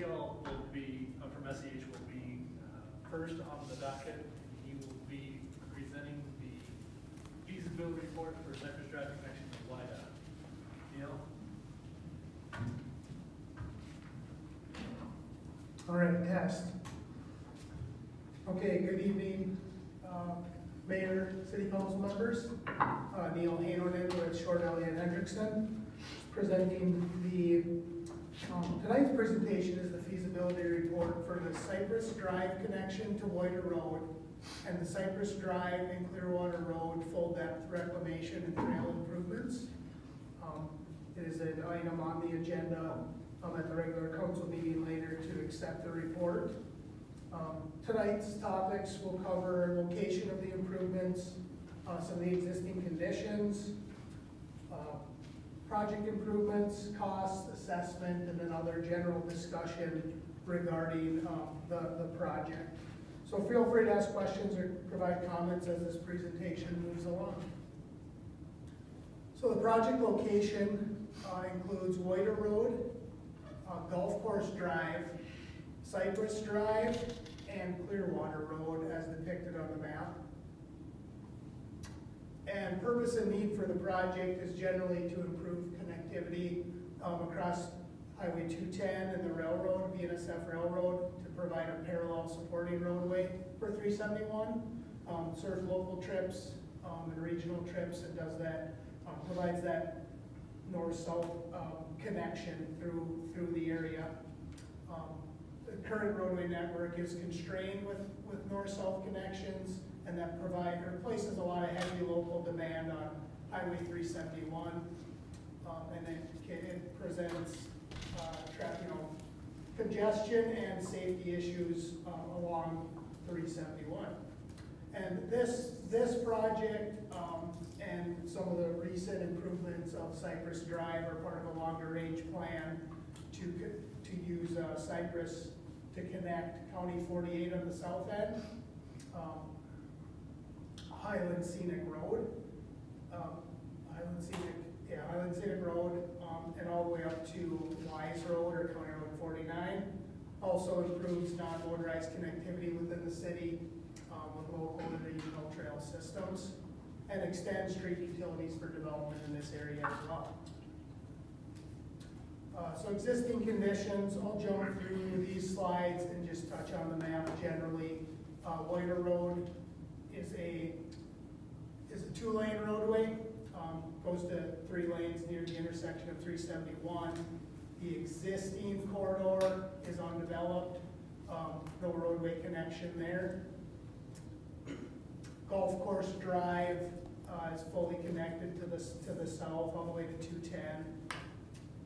Neil will be, from SEH, will be first on the docket. He will be presenting the feasibility report for Cypress Drive connection to WIDA. Neil? All right, test. Okay, good evening, Mayor, City Council members. Neil Hanonen with Short, Elliott, Hendrickson, presenting the, tonight's presentation is the feasibility report for the Cypress Drive connection to Whiter Road and the Cypress Drive and Clearwater Road full depth reclamation and trail improvements. It is an item on the agenda at the regular council meeting later to accept the report. Tonight's topics will cover location of the improvements, some of the existing conditions, project improvements, cost assessment, and then other general discussion regarding the project. So feel free to ask questions or provide comments as this presentation moves along. So the project location includes Whiter Road, Golf Course Drive, Cypress Drive, and Clearwater Road as depicted on the map. And purpose and need for the project is generally to improve connectivity across Highway 210 and the railroad, BNSF Railroad, to provide a parallel supporting roadway for 371, serve local trips and regional trips, and does that, provides that north-south connection through the area. The current roadway network is constrained with north-south connections, and that places a lot of heavy local demand on Highway 371, and it presents congestion and safety issues along 371. And this project and some of the recent improvements of Cypress Drive are part of a longer range plan to use Cypress to connect County 48 on the south end, Highland Scenic Road, Highland Scenic Road, and all the way up to Wise Road or County Road 49. Also improves non-motorized connectivity within the city with local and regional trail systems, and extends street utilities for development in this area as well. So existing conditions, I'll jump through these slides and just touch on the map generally. Whiter Road is a 2-lane roadway, goes to 3 lanes near the intersection of 371. The existing corridor is undeveloped, no roadway connection there. Golf Course Drive is fully connected to the south all the way to 210.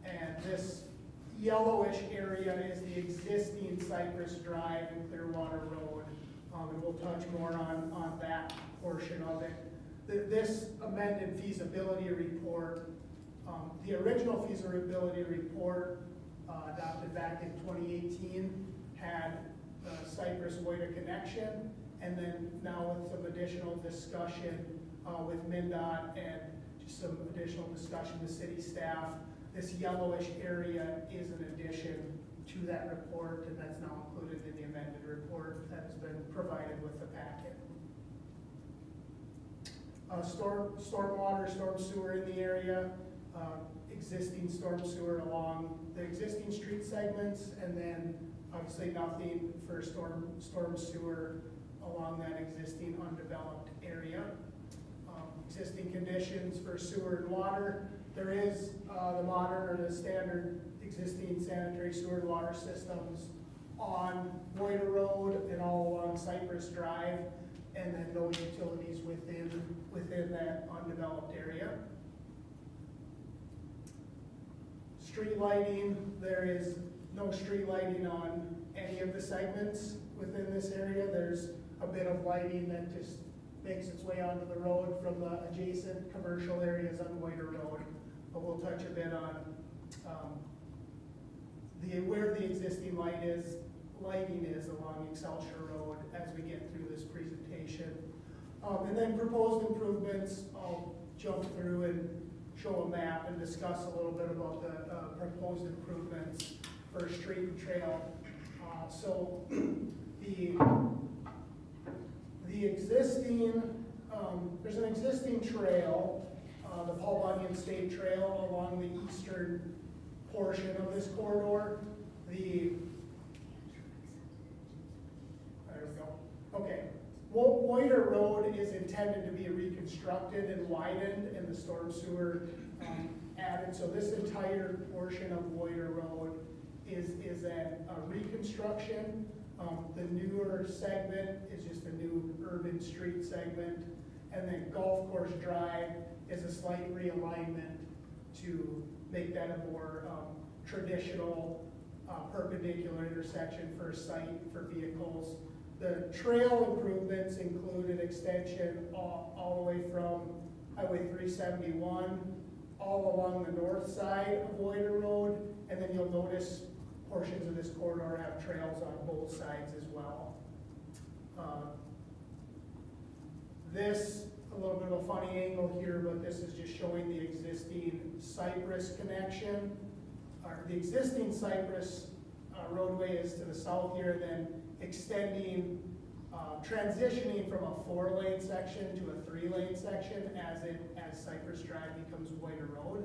And this yellowish area is the existing Cypress Drive and Clearwater Road. And we'll touch more on that portion of it. This amended feasibility report, the original feasibility report adopted back in 2018 had Cypress Whiter connection, and then now with some additional discussion with MnDOT and just some additional discussion with city staff, this yellowish area is an addition to that report, and that's now included in the amended report that has been provided with the packet. Stormwater, storm sewer in the area, existing storm sewer along the existing street segments, and then obviously nothing for storm sewer along that existing undeveloped area. Existing conditions for sewer and water. There is the modern or the standard existing sanitary sewer and water systems on Whiter Road and all along Cypress Drive, and then no utilities within that undeveloped area. Street lighting, there is no street lighting on any of the segments within this area. There's a bit of lighting that just makes its way onto the road from the adjacent commercial areas on Whiter Road. But we'll touch a bit on where the existing lighting is along Excelsior Road as we get through this presentation. And then proposed improvements, I'll jump through and show a map and discuss a little bit about the proposed improvements for a street and trail. So the existing, there's an existing trail, the Paul Bunyan State Trail along the eastern portion of this corridor. There we go. Okay. Whiter Road is intended to be reconstructed and widened and the storm sewer added. So this entire portion of Whiter Road is a reconstruction. The newer segment is just a new urban street segment. And then Golf Course Drive is a slight realignment to make that a more traditional perpendicular intersection for a site for vehicles. The trail improvements include an extension all the way from Highway 371 all along the north side of Whiter Road, and then you'll notice portions of this corridor have trails on both sides as well. This, a little bit of a funny angle here, but this is just showing the existing Cypress connection. The existing Cypress roadway is to the south here, then extending, transitioning from a 4-lane section to a 3-lane section as Cypress Drive becomes Whiter Road.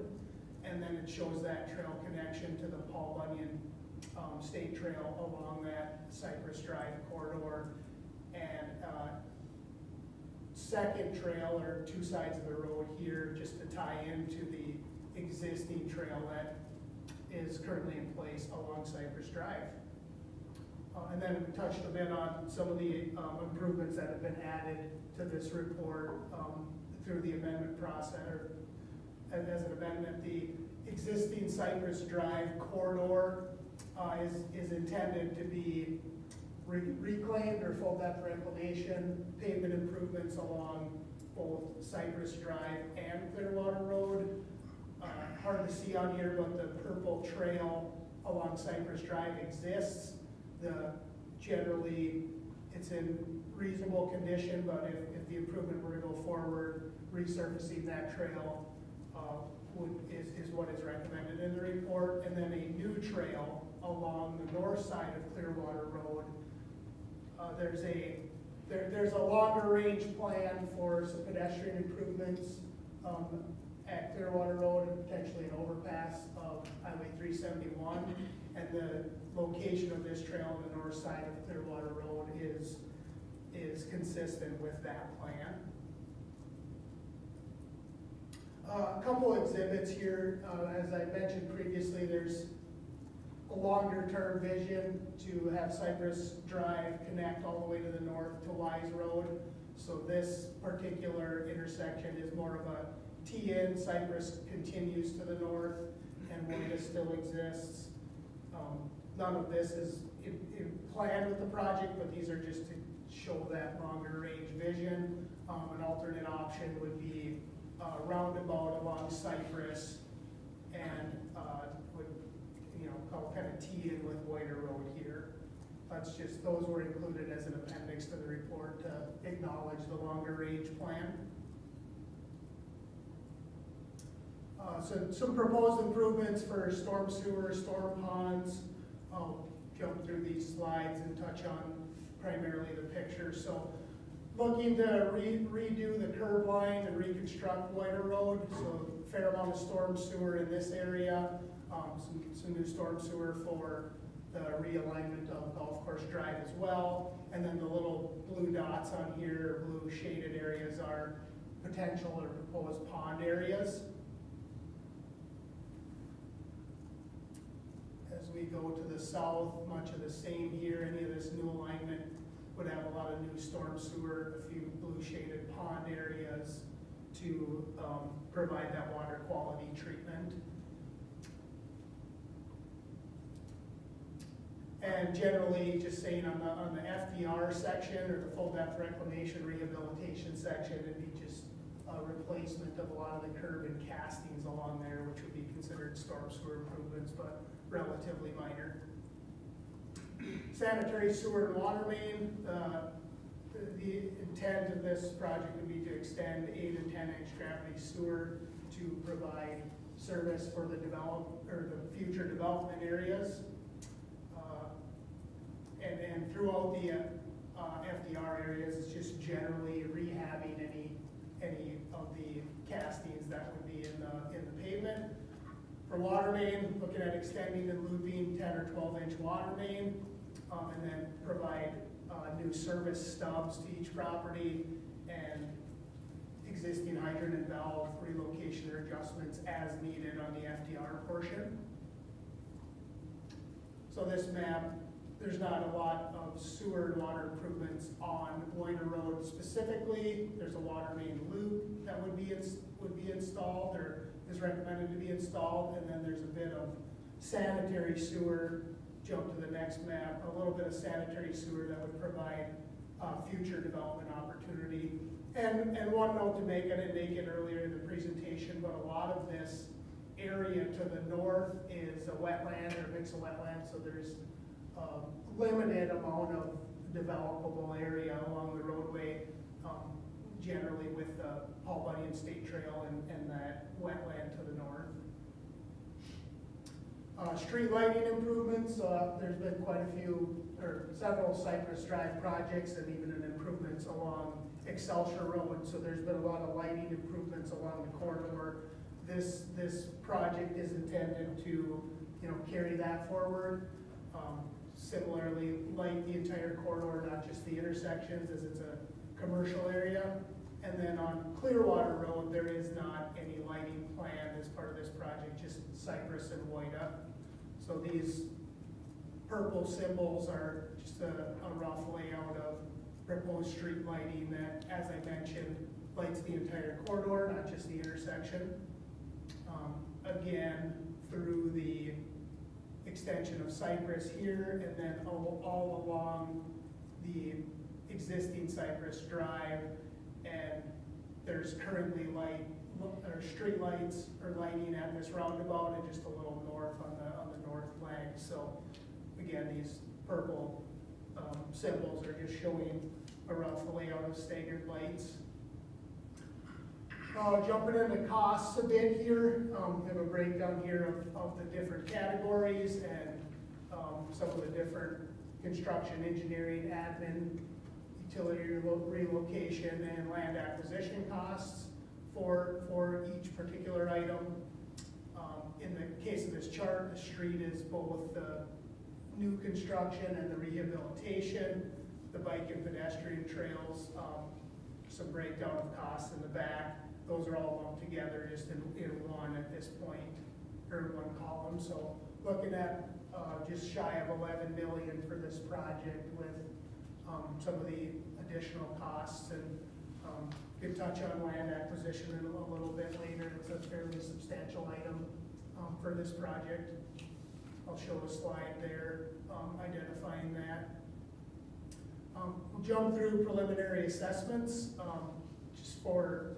And then it shows that trail connection to the Paul Bunyan State Trail along that Cypress Drive corridor. And second trail, or two sides of the road here, just to tie into the existing trail that is currently in place along Cypress Drive. And then we touched a bit on some of the improvements that have been added to this report through the amendment process, or as an amendment. The existing Cypress Drive corridor is intended to be reclaimed or full depth reclamation, pavement improvements along both Cypress Drive and Clearwater Road. Hard to see on here, but the purple trail along Cypress Drive exists. Generally, it's in reasonable condition, but if the improvement were to go forward, resurfacing that trail is what is recommended in the report. And then a new trail along the north side of Clearwater Road. There's a longer range plan for some pedestrian improvements at Clearwater Road and potentially an overpass of Highway 371. And the location of this trail on the north side of Clearwater Road is consistent with that plan. A couple exhibits here. As I mentioned previously, there's a longer term vision to have Cypress Drive connect all the way to the north to Wise Road. So this particular intersection is more of a T-in. Cypress continues to the north and Wayda still exists. None of this is in plan with the project, but these are just to show that longer range vision. An alternate option would be roundabout along Cypress and would, kind of tee in with Whiter Road here. That's just, those were included as an appendix to the report to acknowledge the longer range plan. So some proposed improvements for storm sewer, storm ponds. I'll jump through these slides and touch on primarily the pictures. So looking to redo the curb line and reconstruct Whiter Road. So a fair amount of storm sewer in this area. Some new storm sewer for the realignment of Golf Course Drive as well. And then the little blue dots on here, blue shaded areas, are potential or proposed pond areas. As we go to the south, much of the same here. Any of this new alignment would have a lot of new storm sewer, a few blue shaded pond areas to provide that water quality treatment. And generally, just saying on the FDR section, or the full depth reclamation rehabilitation section, it'd be just a replacement of a lot of the curb and castings along there, which would be considered storm sewer improvements, but relatively minor. Sanitary sewer and water main. The intent of this project would be to extend 8 and 10 inch gravity sewer to provide service for the future development areas. throughout the FDR areas, it's just generally rehabbing any of the castings that would be in the pavement. For water main, looking at extending and looping 10 or 12-inch water main, and then provide new service stubs to each property and existing hydrant and valve relocation or adjustments as needed on the FDR portion. So this map, there's not a lot of sewer and water improvements on Loiter Road specifically. There's a water main loop that would be installed or is recommended to be installed, and then there's a bit of sanitary sewer. Jump to the next map, a little bit of sanitary sewer that would provide future development opportunity. And one note to make, I didn't make it earlier in the presentation, but a lot of this area to the north is a wetland or a mix of wetlands, so there's a limited amount of developable area along the roadway, generally with the Paul Bunyan State Trail and that wetland to the north. Street lighting improvements, there's been quite a few, or several Cypress Drive projects and even an improvements along Excelsior Road, so there's been a lot of lighting improvements along the corridor. This project is intended to, carry that forward. Similarly, light the entire corridor, not just the intersections, as it's a commercial area. And then on Clearwater Road, there is not any lighting planned as part of this project, just Cypress and Woida. So these purple symbols are just a rough layout of proposed street lighting that, as I mentioned, lights the entire corridor, not just the intersection. Again, through the extension of Cypress here, and then all along the existing Cypress Drive, and there's currently street lights or lighting at this roundabout and just a little north on the north flag. So again, these purple symbols are just showing a rough layout of staggered lights. Jumping into costs a bit here, we have a breakdown here of the different categories and some of the different construction, engineering, admin, utility relocation, and land acquisition costs for each particular item. In the case of this chart, the street is both the new construction and the rehabilitation, the bike and pedestrian trails, some breakdown of costs in the back. Those are all lumped together just in one at this point, or one column. So looking at just shy of 11 million for this project with some of the additional costs, and could touch on land acquisition in a little bit later. It's a fairly substantial item for this project. I'll show a slide there identifying that. We'll jump through preliminary assessments just for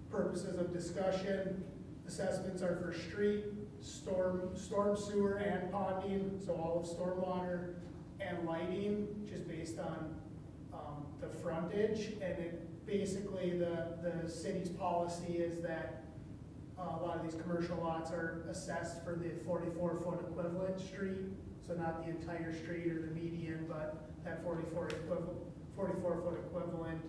purposes of discussion. Assessments are for street, storm sewer, and ponding, so all of stormwater and lighting, just based on the frontage. And basically the city's policy is that a lot of these commercial lots are assessed for the 44-foot equivalent street, so not the entire street or the median, but that 44-foot equivalent.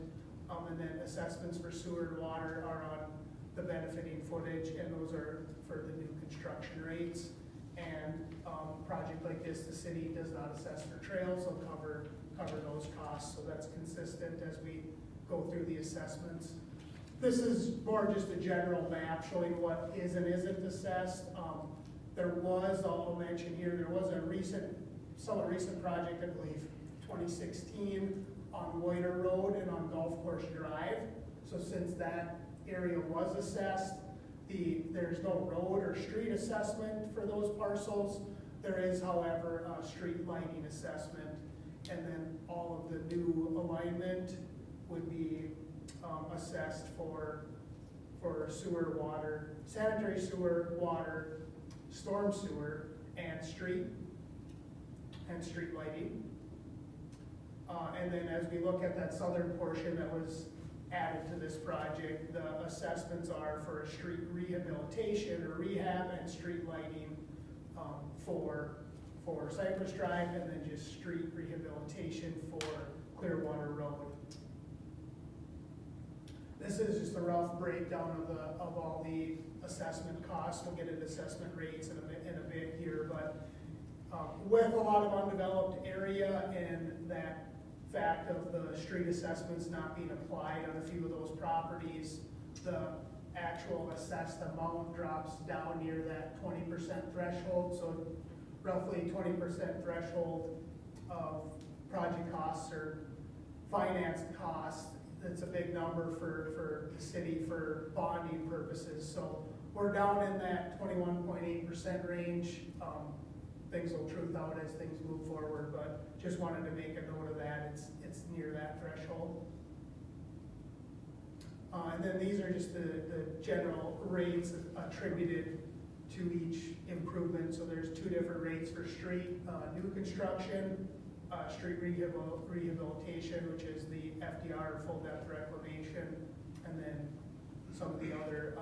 And then assessments for sewer and water are on the benefiting footage, and those are for the new construction rates. And a project like this, the city does not assess for trails, so cover those costs, so that's consistent as we go through the assessments. This is more just a general map showing what is and isn't assessed. There was, I'll mention here, there was a somewhat recent project, I believe, 2016, on Loiter Road and on Golf Course Drive. So since that area was assessed, there's no road or street assessment for those parcels. There is, however, a street lighting assessment, and then all of the new alignment would be assessed for sewer, water, sanitary sewer, water, storm sewer, and street lighting. And then as we look at that southern portion that was added to this project, the assessments are for a street rehabilitation or rehab and street lighting for for Cypress Drive, and then just street rehabilitation for Clearwater Road. This is just a rough breakdown of all the assessment costs. We'll get into assessment rates in a bit here, but with a lot of undeveloped area and that fact of the street assessments not being applied on a few of those properties, the actual assessed amount drops down near that 20% threshold. So roughly 20% threshold of project costs or finance costs. That's a big number for the city for bonding purposes. So we're down in that 21.8% range. Things will truth out as things move forward, but just wanted to make a note of that. It's near that threshold. And then these are just the general rates attributed to each improvement. So there's two different rates for street, new construction, street rehabilitation, which is the FDR, full depth reclamation, and then some of the other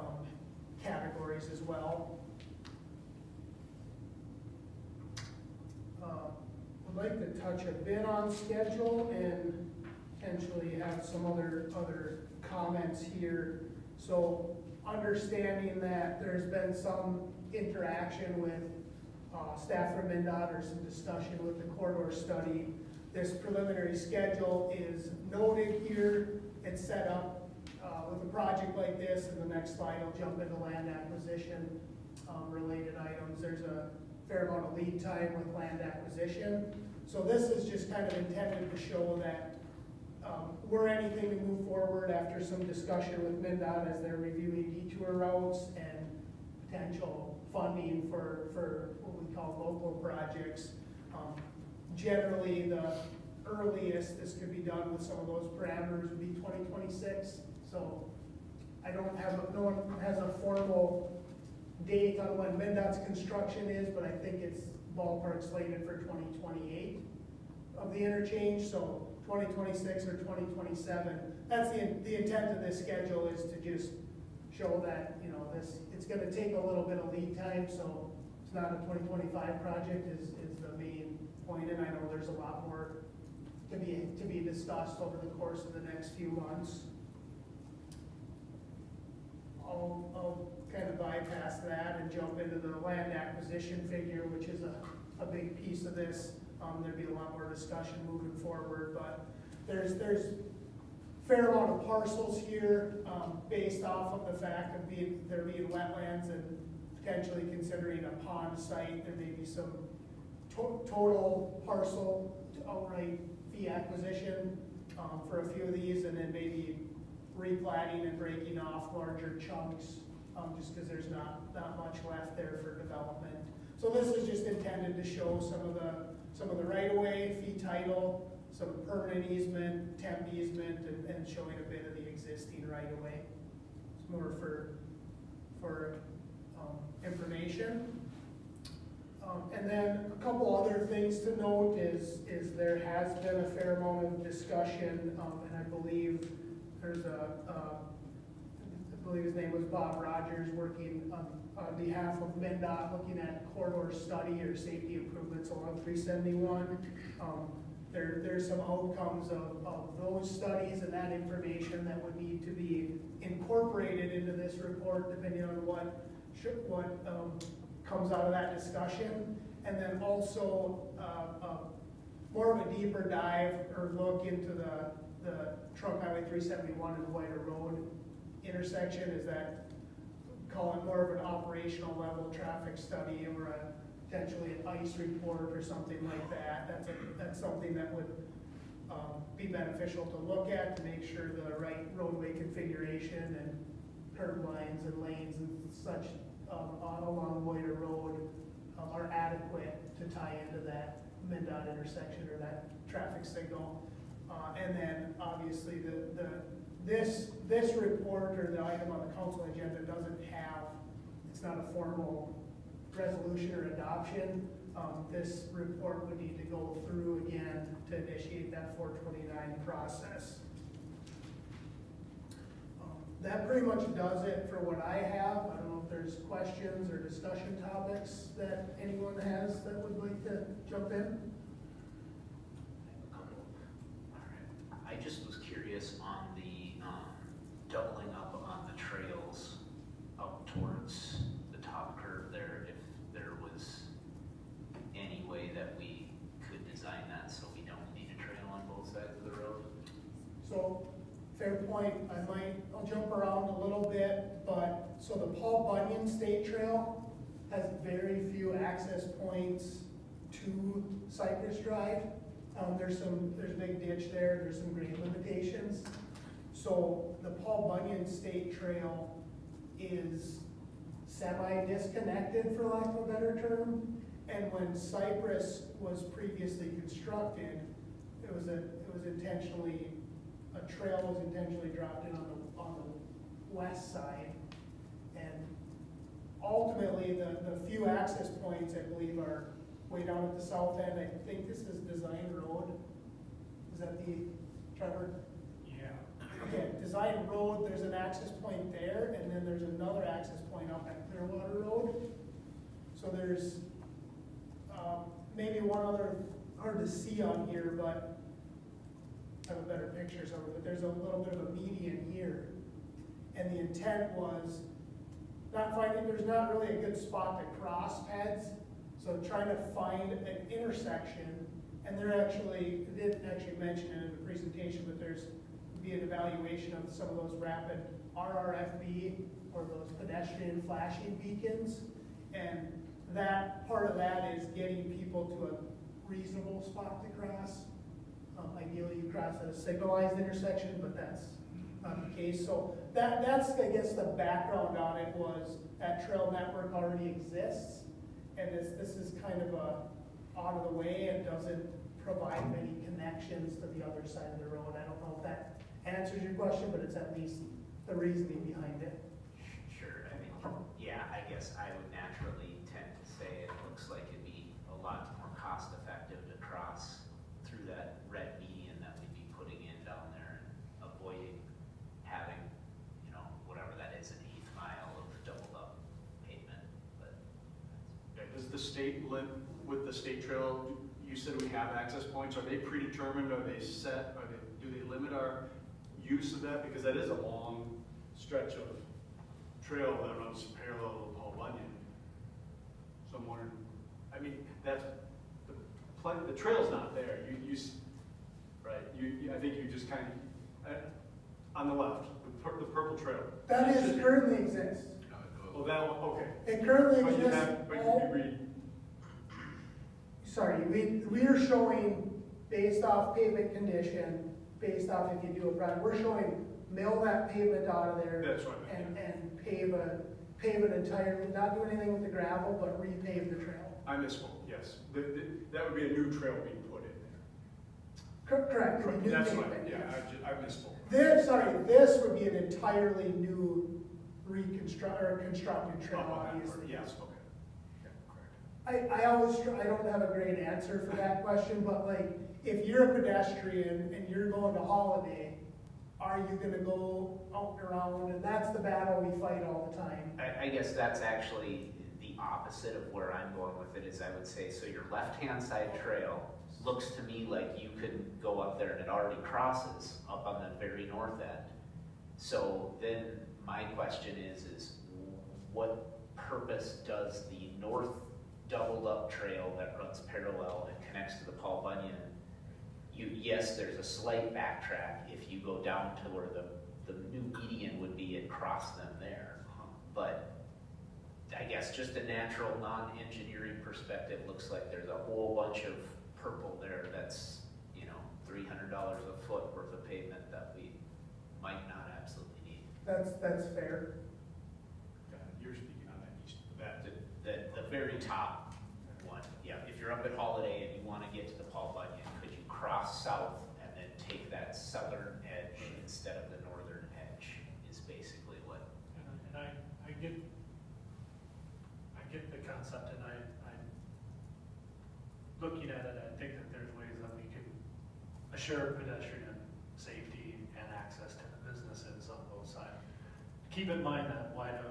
categories as well. I'd like to touch a bit on schedule and potentially have some other comments here. So understanding that there's been some interaction with staff from MnDOT or some discussion with the corridor study. This preliminary schedule is noted here. It's set up with a project like this. In the next slide, I'll jump into land acquisition related items. There's a fair amount of lead time with land acquisition. So this is just kind of intended to show that we're anything to move forward after some discussion with MnDOT as they're reviewing detour routes and potential funding for what we call local projects. Generally, the earliest this could be done with some of those parameters would be 2026. So no one has a formal date on when MnDOT's construction is, but I think it's ballpark slated for 2028 of the interchange. So 2026 or 2027. That's the intent of this schedule, is to just show that, you know, it's going to take a little bit of lead time. So it's not a 2025 project is the main point, and I know there's a lot more to be discussed over the course of the next few months. I'll kind of bypass that and jump into the land acquisition figure, which is a big piece of this. There'd be a lot more discussion moving forward, but there's a fair amount of parcels here based off of the fact of there being wetlands and potentially considering a pond site. There may be some total parcel outright fee acquisition for a few of these, and then maybe replatting and breaking off larger chunks just because there's not much left there for development. So this is just intended to show some of the right-of-way, fee title, some permanent easement, temp easement, and showing a bit of the existing right-of-way. It's more for information. And then a couple other things to note is there has been a fair amount of discussion, and I believe there's I believe his name was Bob Rogers, working on behalf of MnDOT, looking at corridor study or safety improvements along 371. There's some outcomes of those studies and that information that would need to be incorporated into this report, depending on what comes out of that discussion. And then also more of a deeper dive or look into the Trunk Highway 371 and Whiter Road intersection. Is that, call it more of an operational level traffic study or potentially an ICE report or something like that. That's something that would be beneficial to look at to make sure the right roadway configuration and curb lines and lanes and such along Whiter Road are adequate to tie into that MnDOT intersection or that traffic signal. And then obviously this report or the item on the council agenda doesn't have, it's not a formal resolution or adoption. This report would need to go through again to initiate that 429 process. That pretty much does it for what I have. I don't know if there's questions or discussion topics that anyone has that would like to jump in. A couple. All right. I just was curious on the doubling up on the trails up towards the top curve there, if there was any way that we could design that so we don't need a trail on both sides of the road. So, fair point. I'll jump around a little bit, but, so the Paul Bunyan State Trail has very few access points to Cypress Drive. There's a big ditch there, there's some grade limitations. So the Paul Bunyan State Trail is semi-disconnected, for lack of a better term. And when Cypress was previously constructed, it was intentionally, a trail was intentionally dropped in on the west side. And ultimately, the few access points, I believe, are way down at the south end. I think this is Design Road. Is that the, Trevor? Yeah. Okay, Design Road, there's an access point there, and then there's another access point up at Clearwater Road. So there's maybe one other, hard to see on here, but I have a better picture somewhere, but there's a little bit of a median here. And the intent was there's not really a good spot to cross heads, so trying to find an intersection, and they didn't actually mention it in the presentation, but there's be an evaluation of some of those rapid RRFB, or those pedestrian flashing beacons, and that part of that is getting people to a reasonable spot to cross. Ideally, you cross at a signalized intersection, but that's not the case. So that's, I guess, the background on it was that trail network already exists, and this is kind of out of the way and doesn't provide many connections to the other side of the road. I don't know if that answers your question, but it's at least the reasoning behind it. Sure, I mean, yeah, I guess I would naturally tend to say it looks like it'd be a lot more cost effective to cross through that red median that we'd be putting in down there and avoiding having, whatever that is, an 1/8 mile of doubled up pavement, but. Yeah, does the state with the state trail, you said we have access points, are they predetermined, are they set, do they limit our use of that? Because that is a long stretch of trail that runs parallel to Paul Bunyan. So I'm wondering, I mean, that's, the trail's not there, right, I think you just kind of, on the left, the purple trail. That is currently exists. Oh, that one, okay. It currently But you exists. have, but you read, Sorry, we are showing based off pavement condition, based off if you do a project, we're showing mill that pavement out of there. That's right, And pave it entirely, not do anything with the gravel, but repave the trail. I misspoke, yes. That would be a new trail being put in there. Correct. it'd be new That's pavement, right, yeah, yes. I misspoke. This would be an entirely new constructed trail, obviously. Yes, okay. Yeah, correct. I don't have a great answer for that question, but like, if you're a pedestrian and you're going to Holiday, are you gonna go out and around? And that's the battle we fight all the time. I guess that's actually the opposite of where I'm going with it, is I would say, so your left-hand side trail looks to me like you could go up there and it already crosses up on the very north end. So then my question is what purpose does the north doubled up trail that runs parallel and connects to the Paul Bunyan? Yes, there's a slight backtrack if you go down to where the new median would be and cross them there. But I guess just a natural non-engineering perspective, looks like there's a whole bunch of purple there that's, $300 a foot worth of pavement that we might not absolutely need. That's fair. You're speaking on that east, The very top one, yeah, if you're up at Holiday and you want to get to the Paul Bunyan, could you cross south and then take that southern edge instead of the northern edge, is basically what. And I get the concept, and I'm looking at it, I think that there's ways that we can assure pedestrian safety and access to the businesses on both sides. keep in mind that WIDA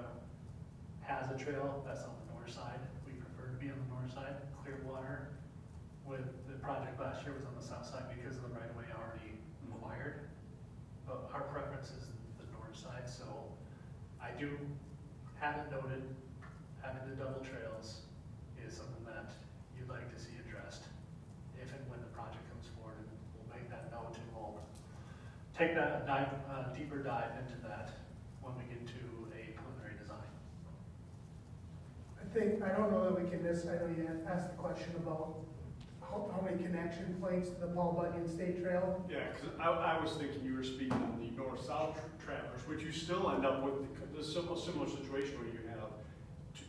has a trail that's on the north side. We prefer to be on the north side. Clearwater, with the project last year, was on the south side because of the right of way already acquired. But our preference is the north side, so I do have it noted, having the double trails is something that you'd like to see addressed if and when the project comes forward, and we'll make that note, and we'll take that deeper dive into that when we get to a preliminary design. I don't know that we can I know you asked the question about how many connection points to the Paul Bunyan State Trail. Yeah, because I was thinking you were speaking on the north-south travelers, which you still end up with the similar situation where you have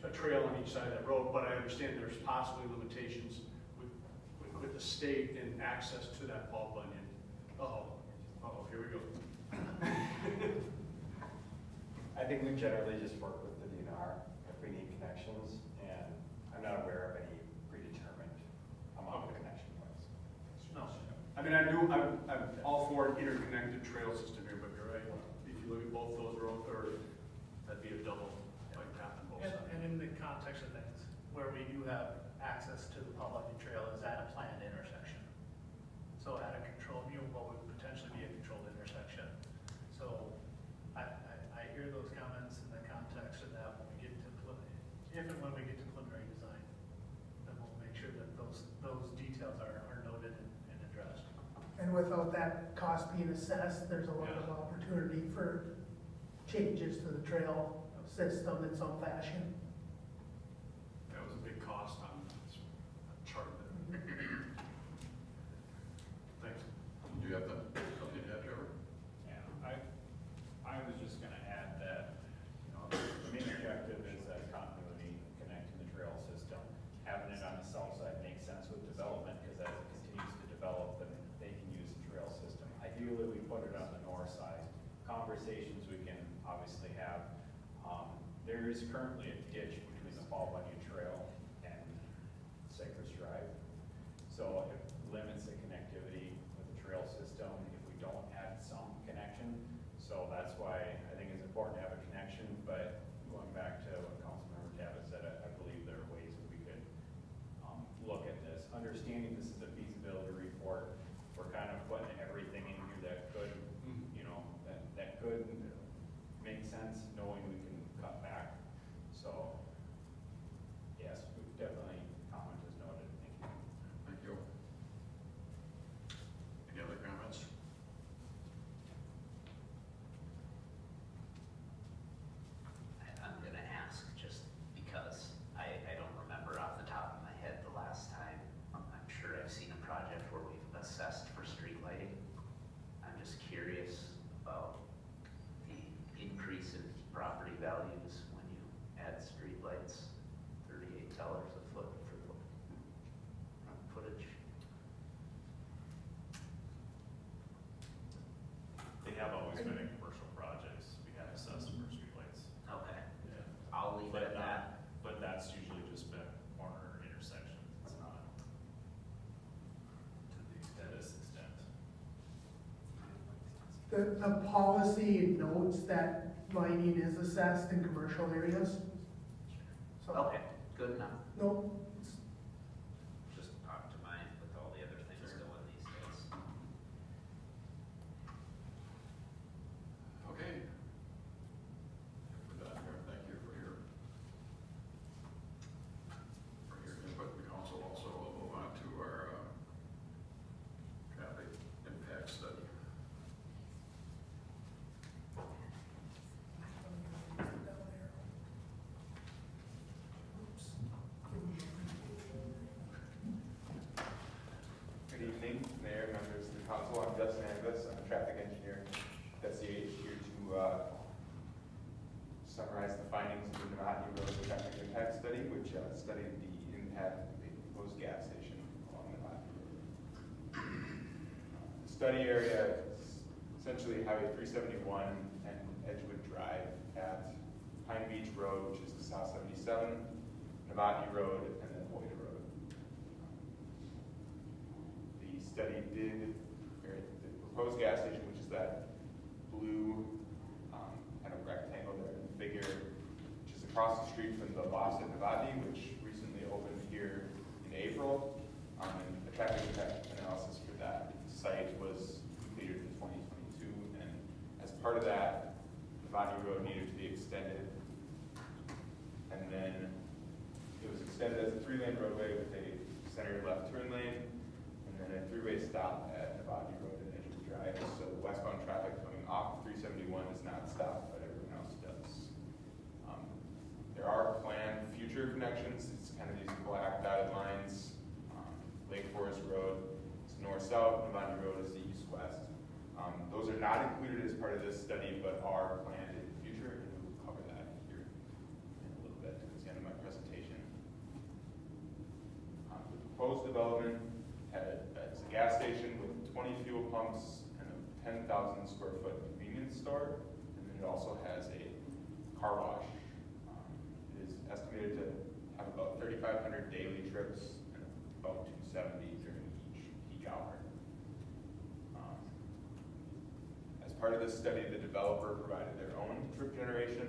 a trail on each side of that road, but I understand there's possibly limitations with the state and access to that Paul Bunyan. Here we go. I think we generally just work with the DNR if we need connections, and I'm not aware of any predetermined amount of connection points. No. I mean, I'm all for an interconnected trail system here, but you're right. If you look at both those roads, that'd be a double, like tap on both sides. And in the context of things, where we do have access to the Paul Bunyan Trail is at a planned intersection. So at a what would potentially be a controlled intersection. So I hear those comments in the context of that when we get to, if and when we get to preliminary design, then we'll make sure that those details are noted and addressed. And without that cost being assessed, there's a lot of opportunity for changes to the trail system in some fashion. That was a big cost on this chart. Thanks. Do you have something to add, Trevor? Yeah, I was just gonna add that, the main objective is that continuity, connecting the trail system. Having it on the south side makes sense with development, because as it continues to develop, then they can use the trail system. Ideally, we put it on the north side. Conversations we can obviously have. There is currently a ditch between the Paul Bunyan Trail and Cypress Drive. So it limits the connectivity with the trail system if we don't add some connection. So that's why I think it's important to have a connection, but going back to what Councilmember Tavis said, I believe there are ways that we could look at this. Understanding this is a feasibility report, we're kind of putting everything in here that could, that could make sense, knowing we can cut back. So, yes, we definitely, comment is noted. Thank you. Thank you. Any other comments? I'm gonna ask just because I don't remember off the top of my head the last time. I'm sure I've seen a project where we've assessed for street lighting. I'm just curious about the increase in property values when you add street lights, $38 a foot for the front footage. They have always been in commercial projects, we have assessed for streetlights. Okay, Yeah. I'll leave it at that. But that's usually just been corner intersections, it's not to the extent, The policy notes that lighting is assessed in commercial areas. So, Okay, good enough. no, Just talk to mine with all the other things going these days. Okay. With that, Mayor, thank you for your input. The council also will move on to our traffic impact study. Good evening, Mayor, members of the council. I'm Justin Angus. I'm a traffic engineer at SCH, here to summarize the findings of the Novotny Road Traffic Impact Study, which studied the impact of the proposed gas station along Novotny Road. The study area is essentially Highway 371 and Edgewood Drive at Pine Beach Road, which is the South 77, Novotny Road, and then Boyd Road. The study the proposed gas station, which is that blue kind of rectangle there, here, which is across the street from the Baxter, which recently opened here in April. And the traffic impact analysis for that site was completed in 2022, and as part of that, Navani Road needed to be extended. And then it was extended as a 3-lane roadway with a center left turn lane, and then a 3-way stop at Navani Road and Edgewood Drive. So westbound traffic coming off 371 is not stopped, but everyone else does. There are planned future connections. It's kind of these black dotted lines. Lake Forest Road is north-south, Navani Road is the east-west. Those are not included as part of this study, but are planned in the future, and we'll cover that here in a little bit towards the end of my presentation. The proposed development is a gas station with 20 fuel pumps and a 10,000 square foot convenience store, and then it also has a car wash. It is estimated to have about 3,500 daily trips and about 270 during each peak hour. As part of this study, the developer provided their own trip generation.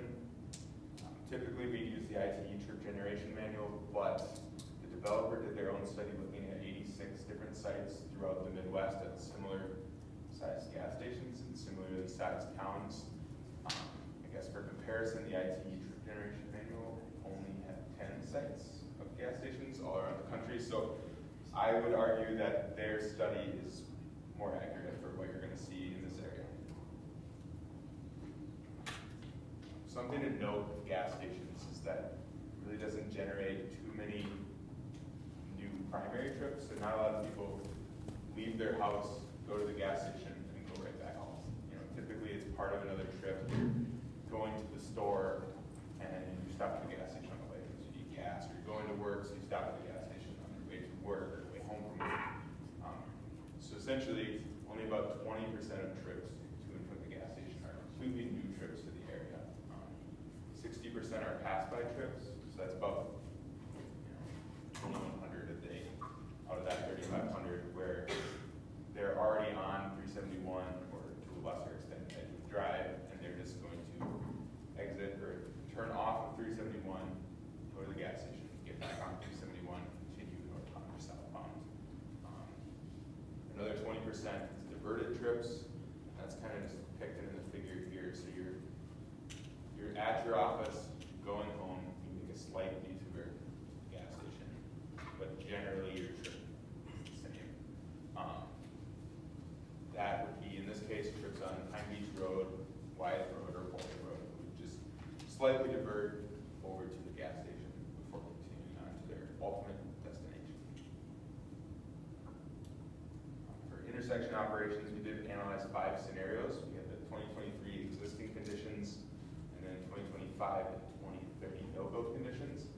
Typically, we use the ITE trip generation manual, but the developer did their own study looking at 86 different sites throughout the Midwest at similar sized gas stations and similarly sized towns. I guess for comparison, the ITE trip generation manual only had 10 sites of gas stations all around the country. So I would argue that their study is more accurate for what you're going to see in this area. Something to note with gas stations is that it really doesn't generate too many new primary trips. So not a lot of people leave their house, go to the gas station, and go right back home. Typically it's part of another trip. You're going to the store and you stop at the gas station on the way because you need gas, or you're going to work, so you stop at the gas station on your way to work or way home from work. So essentially, only about 20% of trips to and from the gas station are completely new trips to the area. 60% are pass-by trips, so that's about 2,100 a day out of that 3,500 where they're already on 371 or to a lesser extent Edgewood Drive, and they're just going to exit or turn off of 371, go to the gas station, get back on 371, continue northbound or southbound. Another 20% is diverted trips. That's kind of just depicted in the figure here. So you're at your office, going home, you make a slight detour to the gas station, but generally your trip is the same. That would be, in this case, trips on Pine Beach Road, Wyatt Road, or Foley Road. Would just slightly divert over to the gas station before continuing on to their ultimate destination. For intersection operations, we did analyze 5 scenarios. We had the 2023 existing conditions, and then 2025 and 2030 no-build conditions,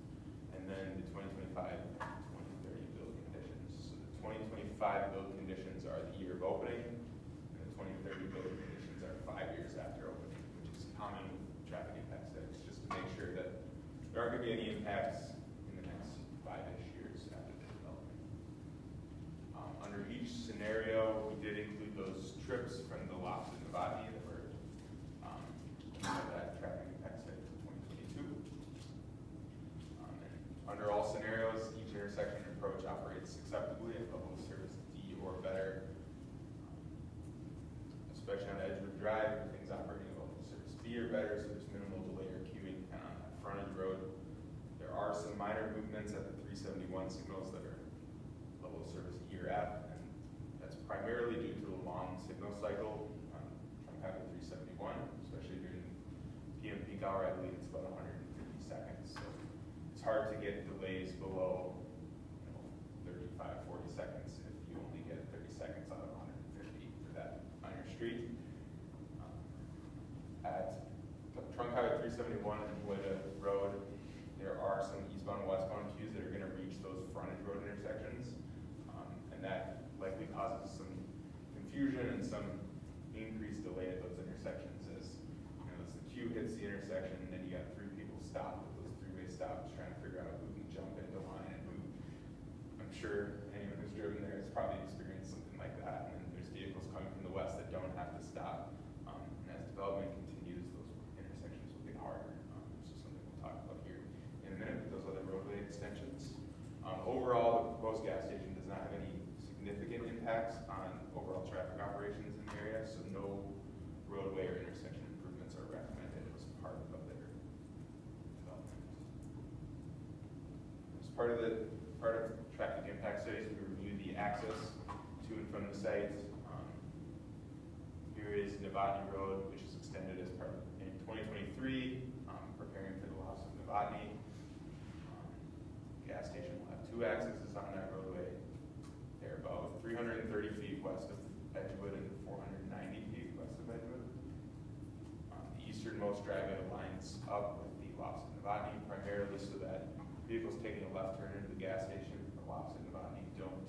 and then the 2025 and 2030 build conditions. So the 2025 build conditions are the year of opening, and the 2030 build conditions are 5 years after opening, which is common with traffic impact studies, just to make sure that there aren't going to be any impacts in the next 5-ish years after the development. Under each scenario, we did include those trips from the lots in Navani that were that traffic impact study for 2022. Under all scenarios, each intersection approach operates acceptably at level of service D or better, especially on Edgewood Drive, things operating at level of service B or better, so there's minimal delay or queuing on that frontage road. There are some minor movements at the 371 signals that are level of service E or F, and that's primarily due to a long signal cycle on Highway 371, especially during PM peak hour. I believe it's about 150 seconds. So it's hard to get delays below 35, 40 seconds if you only get 30 seconds out of 150 for that on your street. At Trunk Highway 371 and Wada Road, there are some eastbound and westbound queues that are going to reach those frontage road intersections, and that likely causes some confusion and some increased delay at those intersections as the queue hits the intersection, and then you got 3 people stopped with those 3-way stops trying to figure out who can jump into line and who. I'm sure anyone who's driven there has probably experienced something like that, and then there's vehicles coming from the west that don't have to stop. And as development continues, those intersections will get harder. on overall traffic operations in the area, so no roadway or intersection improvements are recommended as part of their development. As part of traffic impact studies, we reviewed the access to and from the site. Here is Novotny Road, which is extended as part of, in 2023, preparing for the loss of Novotny. Gas station will have 2 accesses on that roadway. They're about 330 feet west of Edgewood and 490 feet west of Edgewood. The easternmost driveway lines up with the loss of Novotny, primarily so that vehicles taking a left turn into the gas station for the loss of Novotny don't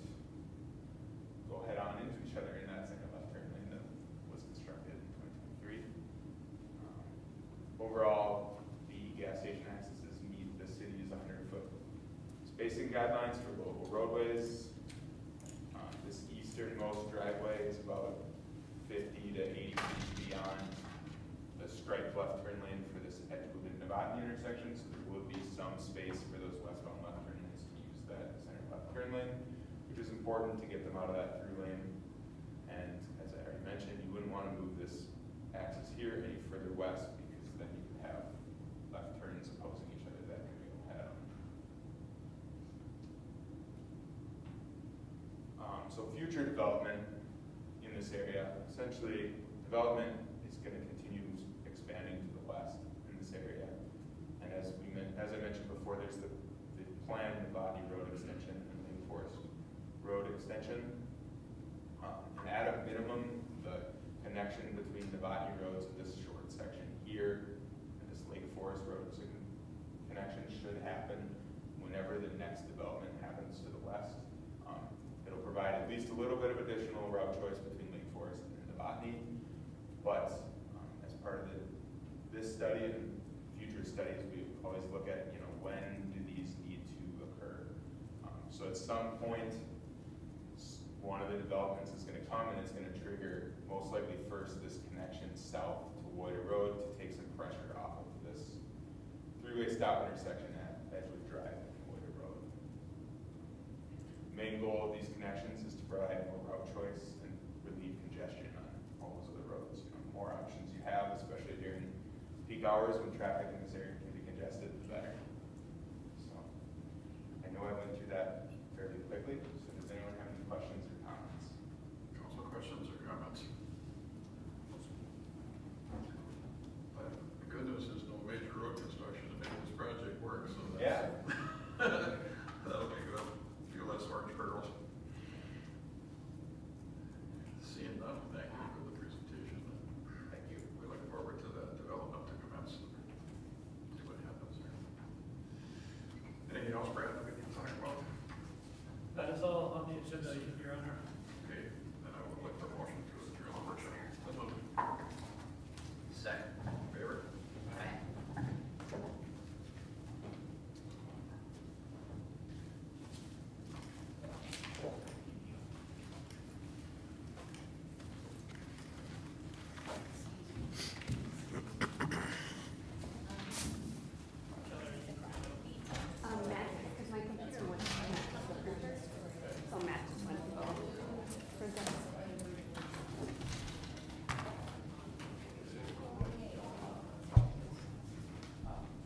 go head on into each other in that second left turn lane that was constructed in 2023. Overall, the gas station accesses meet the city's 100-foot spacing guidelines for local roadways. This easternmost driveway is about 50 to 80 feet beyond the striped left turn lane for this Edgewood and Novotny intersection, so there would be some space for those westbound left turn lanes to use that center left turn lane, which is important to get them out of that through lane. And as I already mentioned, you wouldn't want to move this axis here any further west because then you would have left turns opposing each other that could go head on. So future development in this area, essentially development is going to continue expanding to the west in this area. And as I mentioned before, there's the planned Novotny Road extension and Lake Forest Road extension. And at a minimum, the connection between Novotny roads and this short section here and this Lake Forest Road connection should happen whenever the next development happens to the west. It'll provide at least a little bit of additional route choice between Lake Forest and Novotny, but as part of this study and future studies, we always look at, when do these need to occur. So at some point, one of the developments is going to come and it's going to trigger most likely first this connection south to Woyder Road to take some pressure off of this 3-way stop intersection at Edgewood Drive and Woyder Road. The main goal of these connections is to provide more route choice and relieve congestion on all those other roads. The more options you have, especially during peak hours when traffic in this area can be congested, the better. So I know I went through that fairly quickly, so does anyone have any questions or comments? Council questions or comments? The good news is no major road construction to make this project work, so that's. Yeah. That'll make it a few less orange hurdles. Seeing none, thank you for the presentation. Thank you. We look forward to that development to commence. See what happens there. Anything else, Brad, that we need to talk about? That is all on the agenda, Your Honor.